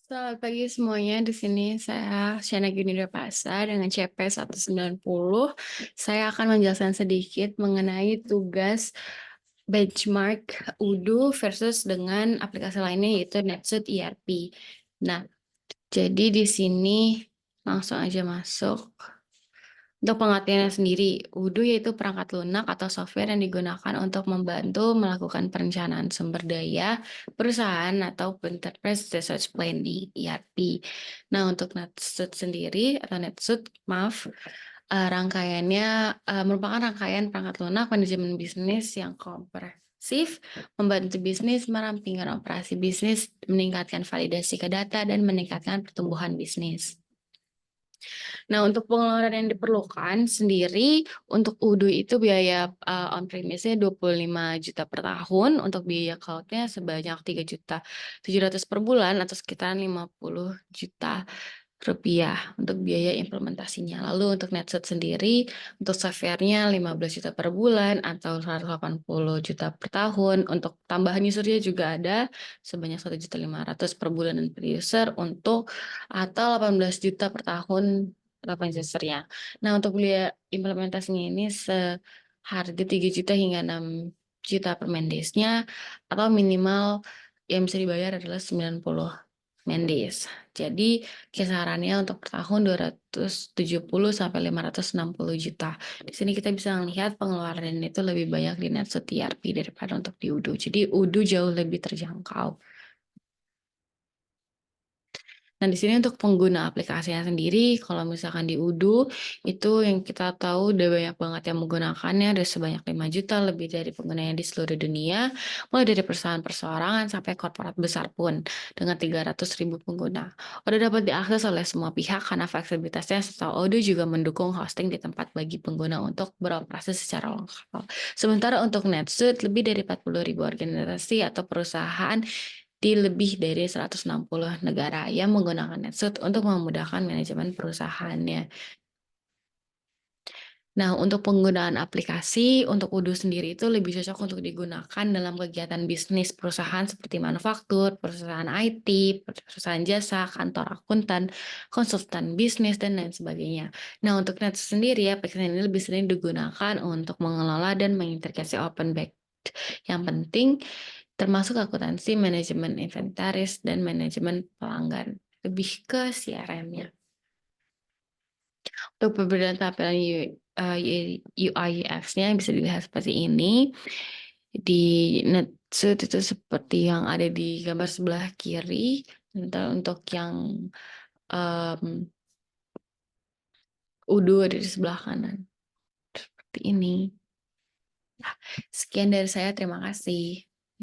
Selamat pagi semuanya. Di sini saya Shana Gyunida Pasar dengan CP 190. Saya akan menjelaskan sedikit mengenai tugas benchmark Udo versus dengan aplikasi lainnya yaitu NetSuite ERP. Nah, jadi di sini langsung aja masuk. Untuk pengertiannya sendiri, Udo yaitu perangkat lunak atau software yang digunakan untuk membantu melakukan perencanaan sumber daya perusahaan atau enterprise resource planning (ERP). Nah, untuk NetSuite sendiri atau NetSuite, maaf, rangkaiannya merupakan rangkaian perangkat lunak manajemen bisnis yang komprehensif, membantu bisnis merampingkan operasi bisnis, meningkatkan validasi ke data, dan meningkatkan pertumbuhan bisnis. Nah, untuk pengeluaran yang diperlukan sendiri untuk Udo itu biaya on premise-nya 25 juta per tahun, untuk biaya cloud-nya sebanyak 3.700.000 per bulan atau sekitar 50 juta rupiah untuk biaya implementasinya. Lalu untuk NetSuite sendiri, untuk software-nya 15 juta per bulan atau 180 juta per tahun. Untuk tambahan user-nya juga ada sebanyak 1.500.000 per bulan dan per user untuk atau 18 juta per tahun 8 user-nya. Nah, untuk biaya implementasinya ini seharga 3 juta hingga 6 juta per main days-nya atau minimal yang bisa dibayar adalah 90 main days. Jadi kisarannya untuk per tahun 270 sampai 560 juta. Di sini kita bisa melihat pengeluaran itu lebih banyak di NetSuite ERP daripada untuk di Udo. Jadi Udo jauh lebih terjangkau. Nah, di sini untuk pengguna aplikasinya sendiri, kalau misalkan di Udo, itu yang kita tahu udah banyak banget yang menggunakannya, ada sebanyak 5 juta lebih dari penggunanya di seluruh dunia, mulai dari perusahaan perseorangan sampai korporat besar pun, dengan 300.000 pengguna. Udah dapat diakses oleh semua pihak karena fleksibilitasnya serta Udo juga mendukung hosting di tempat bagi pengguna untuk beroperasi secara lokal. Sementara untuk NetSuite, lebih dari 40.000 organisasi atau perusahaan di lebih dari 160 negara yang menggunakan NetSuite untuk memudahkan manajemen perusahaannya. Nah, untuk penggunaan aplikasi, untuk Udo sendiri itu lebih cocok untuk digunakan dalam kegiatan bisnis perusahaan seperti manufaktur, perusahaan IT, perusahaan jasa, kantor akuntan, konsultan bisnis, dan lain sebagainya. Nah, untuk NetSuite sendiri, aplikasi ini lebih sering digunakan untuk mengelola dan mengintegrasi open back. Yang penting, termasuk akuntansi, manajemen inventaris, dan manajemen pelanggan. Lebih ke CRM-nya. Untuk perbedaan tampilan UI UX-nya bisa dilihat seperti ini. Di NetSuite itu seperti yang ada di gambar sebelah kiri. Untuk yang Udo ada di sebelah kanan. Seperti ini. Sekian dari saya, terima kasih.